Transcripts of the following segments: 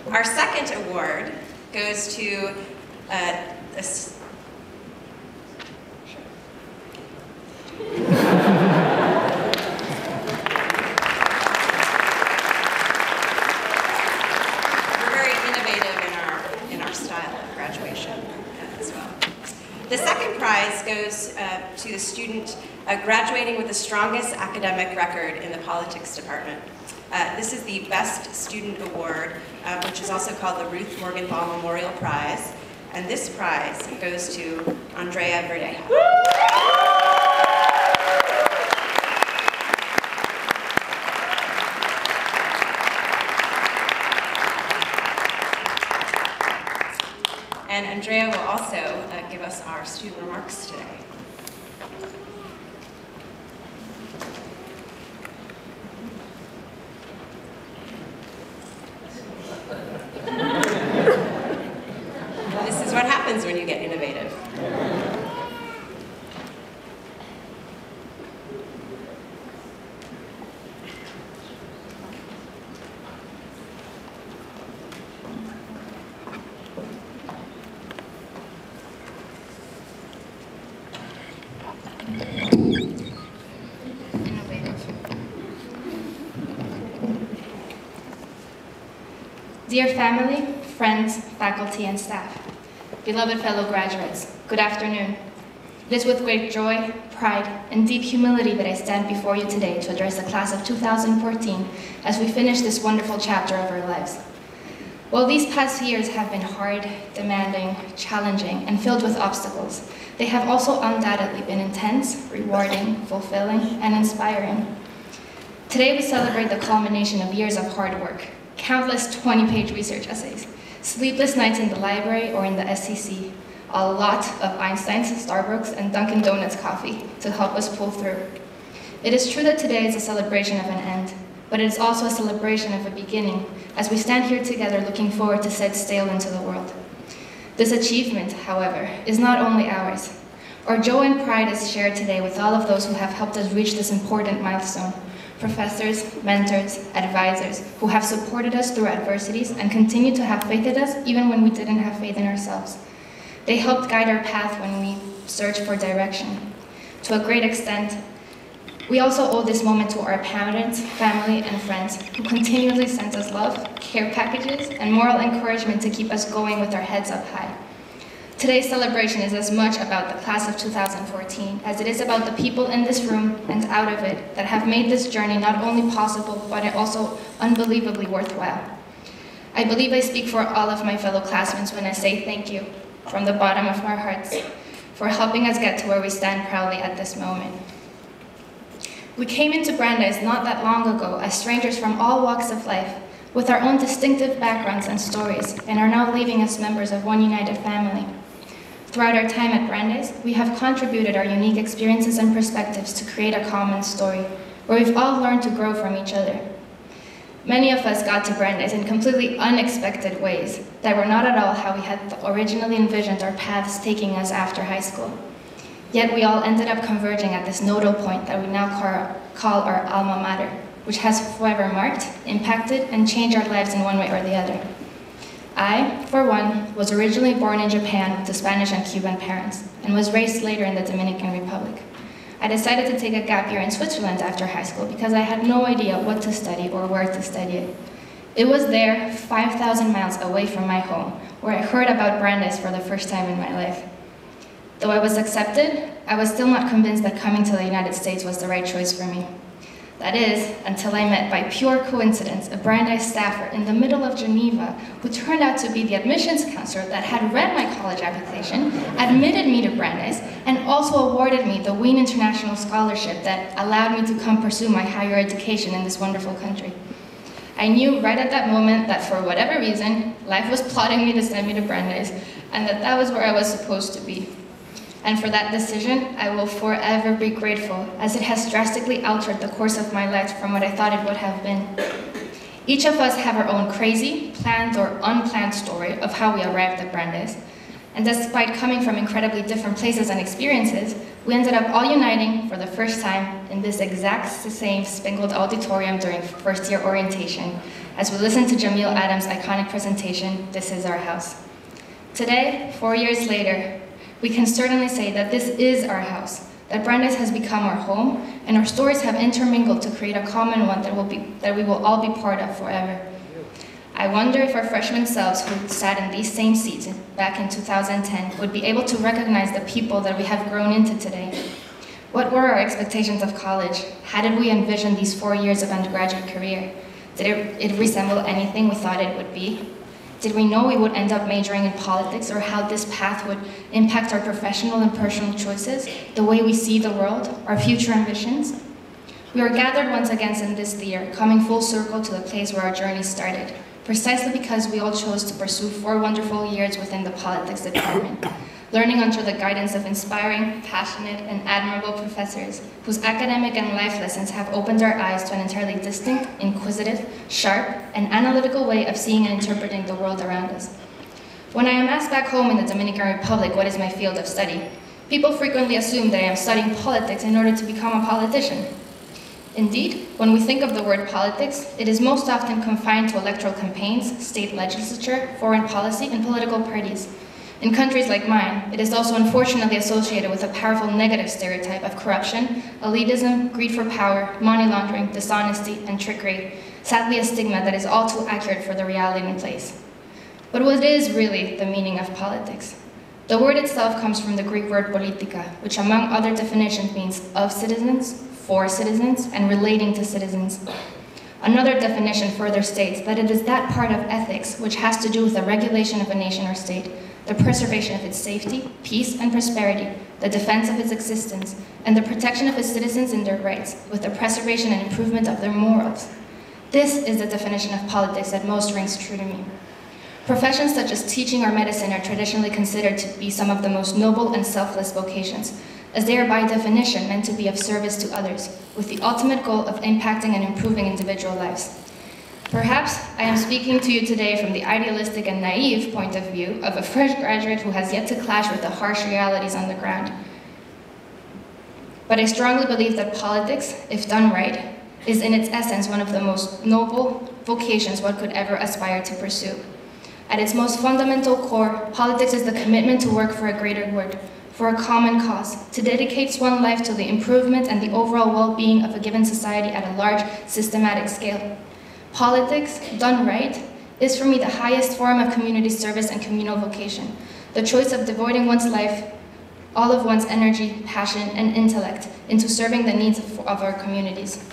Our second award goes to The second prize goes to the student graduating with the strongest academic record in the politics department. This is the Best Student Award, which is also called the Ruth Morgenthau Memorial Prize. And this prize goes to Andrea Verdeja. And Andrea will also give us our student remarks today. This is what happens when you get innovative. Dear family, friends, faculty, and staff, beloved fellow graduates, good afternoon. It is with great joy, pride, and deep humility that I stand before you today to address the class of 2014 as we finish this wonderful chapter of our lives. While these past years have been hard, demanding, challenging, and filled with obstacles, they have also undoubtedly been intense, rewarding, fulfilling, and inspiring. Today we celebrate the culmination of years of hard work, countless 20-page research essays, sleepless nights in the library or in the SCC, a lot of Einstein's, Starbucks, and Dunkin' Donuts coffee to help us pull through. It is true that today is a celebration of an end, but it is also a celebration of a beginning as we stand here together looking forward to set sail into the world. This achievement, however, is not only ours. Our joy and pride is shared today with all of those who have helped us reach this important milestone. Professors, mentors, advisors, who have supported us through adversities and continue to have faith in us even when we didn't have faith in ourselves. They helped guide our path when we searched for direction. To a great extent, we also owe this moment to our parents, family, and friends who continually sent us love, care packages, and moral encouragement to keep us going with our heads up high. Today's celebration is as much about the class of 2014 as it is about the people in this room and out of it that have made this journey not only possible, but also unbelievably worthwhile. I believe I speak for all of my fellow classmates when I say thank you, from the bottom of our hearts, for helping us get to where we stand proudly at this moment. We came into Brandeis not that long ago as strangers from all walks of life, with our own distinctive backgrounds and stories, and are now leaving as members of one united family. Throughout our time at Brandeis, we have contributed our unique experiences and perspectives to create a common story, where we've all learned to grow from each other. Many of us got to Brandeis in completely unexpected ways that were not at all how we had originally envisioned our paths taking us after high school. Yet we all ended up converging at this nodal point that we now call our alma mater, which has forever marked, impacted, and changed our lives in one way or the other. I, for one, was originally born in Japan to Spanish and Cuban parents, and was raised later in the Dominican Republic. I decided to take a gap year in Switzerland after high school because I had no idea what to study or where to study it. It was there, 5,000 miles away from my home, where I heard about Brandeis for the first time in my life. Though I was accepted, I was still not convinced that coming to the United States was the right choice for me. That is, until I met by pure coincidence a Brandeis staffer in the middle of Geneva who turned out to be the admissions counselor that had read my college application, admitted me to Brandeis, and also awarded me the Wien International Scholarship that allowed me to come pursue my higher education in this wonderful country. I knew right at that moment that for whatever reason, life was plotting me to send me to Brandeis, and that was where I was supposed to be. And for that decision, I will forever be grateful, as it has drastically altered the course of my life from what I thought it would have been. Each of us have our own crazy, planned or unplanned story of how we arrived at Brandeis. And despite coming from incredibly different places and experiences, we ended up all uniting for the first time in this exact same sprinkled auditorium during first-year orientation, as we listened to Jamil Adams' iconic presentation, "This is our house." Today, 4 years later, we can certainly say that this is our house, that Brandeis has become our home, and our stories have intermingled to create a common one that we will all be part of forever. I wonder if our freshman selves who sat in these same seats back in 2010 would be able to recognize the people that we have grown into today. What were our expectations of college? How did we envision these 4 years of undergraduate career? Did it resemble anything we thought it would be? Did we know we would end up majoring in politics, or how this path would impact our professional and personal choices, the way we see the world, our future ambitions? We are gathered once again in this year, coming full circle to the place where our journey started, precisely because we all chose to pursue 4 wonderful years within the politics department, learning under the guidance of inspiring, passionate, and admirable professors whose academic and life lessons have opened our eyes to an entirely distinct, inquisitive, sharp, and analytical way of seeing and interpreting the world around us. When I am asked back home in the Dominican Republic what is my field of study, people frequently assume that I am studying politics in order to become a politician. Indeed, when we think of the word politics, it is most often confined to electoral campaigns, state legislature, foreign policy, and political parties. In countries like mine, it is also unfortunately associated with a powerful negative stereotype of corruption, elitism, greed for power, money laundering, dishonesty, and trickery, sadly a stigma that is all too accurate for the reality in place. But what is really the meaning of politics? The word itself comes from the Greek word politika, which among other definitions means of citizens, for citizens, and relating to citizens. Another definition further states that it is that part of ethics which has to do with the regulation of a nation or state, the preservation of its safety, peace, and prosperity, the defense of its existence, and the protection of its citizens and their rights, with the preservation and improvement of their morals. This is the definition of politics that most rings true to me. Professions such as teaching or medicine are traditionally considered to be some of the most noble and selfless vocations, as they are by definition meant to be of service to others, with the ultimate goal of impacting and improving individual lives. Perhaps I am speaking to you today from the idealistic and naive point of view of a fresh graduate who has yet to clash with the harsh realities on the ground. But I strongly believe that politics, if done right, is in its essence one of the most noble vocations one could ever aspire to pursue. At its most fundamental core, politics is the commitment to work for a greater good, for a common cause, to dedicate one's life to the improvement and the overall well-being of a given society at a large, systematic scale. Politics, done right, is for me the highest form of community service and communal vocation, the choice of devoting one's life, all of one's energy, passion, and intellect into serving the needs of our communities.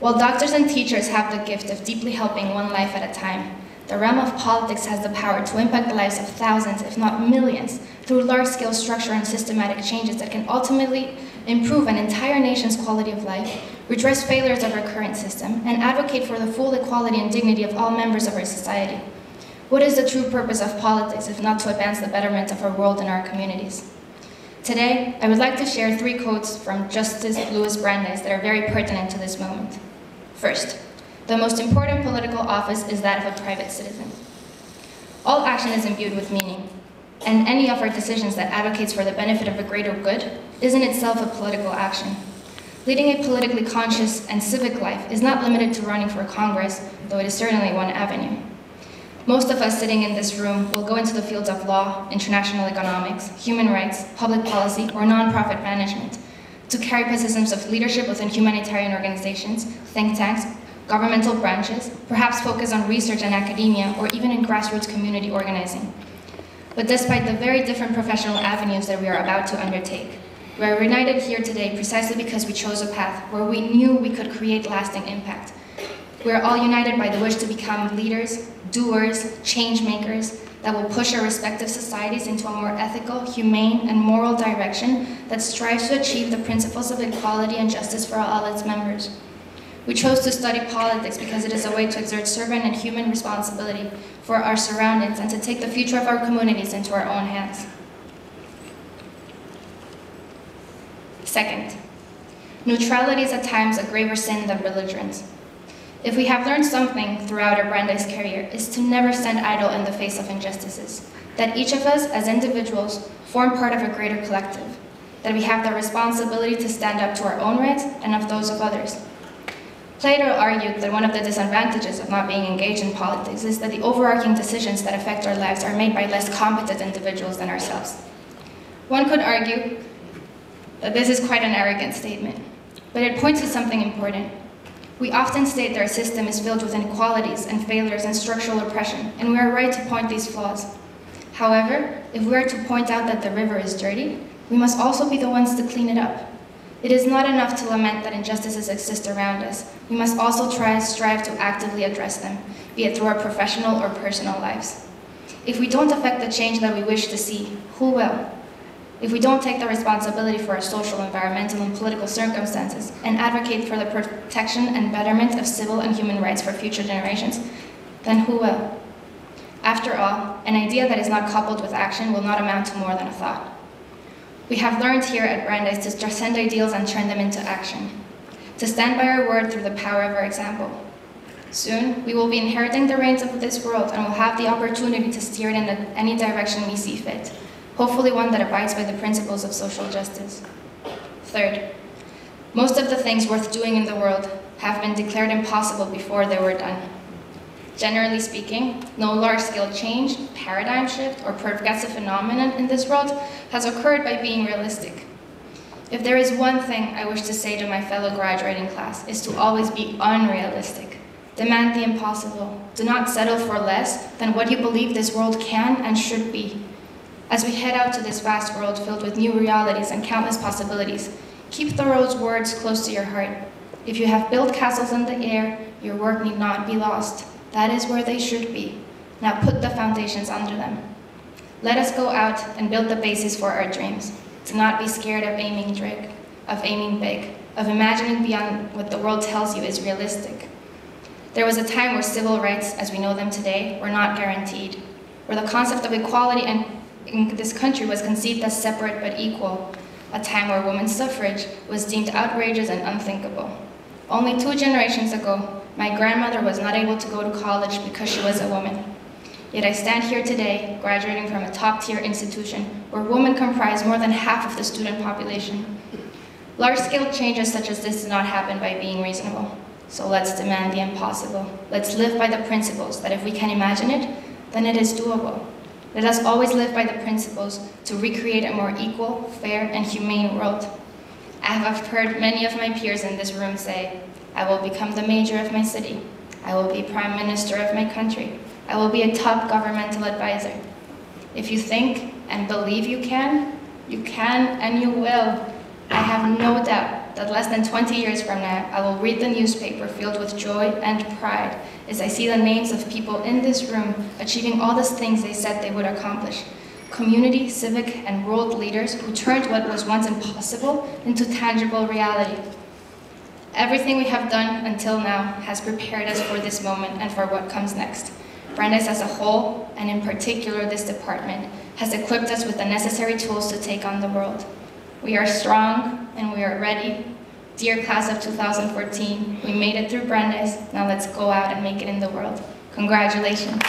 While doctors and teachers have the gift of deeply helping one life at a time, the realm of politics has the power to impact the lives of thousands, if not millions, through large-scale structure and systematic changes that can ultimately improve an entire nation's quality of life, redress failures of our current system, and advocate for the full equality and dignity of all members of our society. What is the true purpose of politics if not to advance the betterment of our world and our communities? Today, I would like to share 3 quotes from Justice Louis Brandeis that are very pertinent to this moment. First, the most important political office is that of a private citizen. All action is imbued with meaning, and any of our decisions that advocates for the benefit of a greater good is in itself a political action. Leading a politically conscious and civic life is not limited to running for Congress, though it is certainly one avenue. Most of us sitting in this room will go into the fields of law, international economics, human rights, public policy, or nonprofit management to carry positions of leadership within humanitarian organizations, think tanks, governmental branches, perhaps focus on research and academia, or even in grassroots community organizing. But despite the very different professional avenues that we are about to undertake, we are united here today precisely because we chose a path where we knew we could create lasting impact. We are all united by the wish to become leaders, doers, change makers that will push our respective societies into a more ethical, humane, and moral direction that strives to achieve the principles of equality and justice for all its members. We chose to study politics because it is a way to exert servant and human responsibility for our surroundings and to take the future of our communities into our own hands. Second, neutrality is at times a graver sin than belligerence. If we have learned something throughout our Brandeis career, is to never stand idle in the face of injustices, that each of us as individuals form part of a greater collective, that we have the responsibility to stand up to our own rights and of those of others. Plato argued that one of the disadvantages of not being engaged in politics is that the overarching decisions that affect our lives are made by less competent individuals than ourselves. One could argue that this is quite an arrogant statement, but it points to something important. We often state that our system is filled with inequalities and failures and structural oppression, and we are right to point these flaws. However, if we are to point out that the river is dirty, we must also be the ones to clean it up. It is not enough to lament that injustices exist around us. We must also strive to actively address them, be it through our professional or personal lives. If we don't affect the change that we wish to see, who will? If we don't take the responsibility for our social, environmental, and political circumstances and advocate for the protection and betterment of civil and human rights for future generations, then who will? After all, an idea that is not coupled with action will not amount to more than a thought. We have learned here at Brandeis to transcend ideals and turn them into action, to stand by our word through the power of our example. Soon, we will be inheriting the reins of this world and will have the opportunity to steer it in any direction we see fit, hopefully one that abides by the principles of social justice. Third, most of the things worth doing in the world have been declared impossible before they were done. Generally speaking, no large-scale change, paradigm shift, or progressive phenomenon in this world has occurred by being realistic. If there is one thing I wish to say to my fellow graduating class, is to always be unrealistic. Demand the impossible. Do not settle for less than what you believe this world can and should be. As we head out to this vast world filled with new realities and countless possibilities, keep Thoreau's words close to your heart. If you have built castles in the air, your work need not be lost. That is where they should be. Now put the foundations under them. Let us go out and build the basis for our dreams. Do not be scared of aiming big, of imagining beyond what the world tells you is realistic. There was a time where civil rights, as we know them today, were not guaranteed, where the concept of equality in this country was conceived as separate but equal, a time where women's suffrage was deemed outrageous and unthinkable. Only 2 generations ago, my grandmother was not able to go to college because she was a woman. Yet I stand here today, graduating from a top-tier institution where women comprise more than half of the student population. Large-scale changes such as this do not happen by being reasonable. So let's demand the impossible. Let's live by the principles that if we can imagine it, then it is doable. Let us always live by the principles to recreate a more equal, fair, and humane world. I have heard many of my peers in this room say, I will become the mayor of my city. I will be prime minister of my country. I will be a top governmental advisor. If you think and believe you can and you will. I have no doubt that less than 20 years from now, I will read the newspaper filled with joy and pride as I see the names of people in this room achieving all the things they said they would accomplish. Community, civic, and world leaders who turned what was once impossible into tangible reality. Everything we have done until now has prepared us for this moment and for what comes next. Brandeis as a whole, and in particular this department, has equipped us with the necessary tools to take on the world. We are strong and we are ready. Dear class of 2014, we made it through Brandeis. Now let's go out and make it in the world. Congratulations.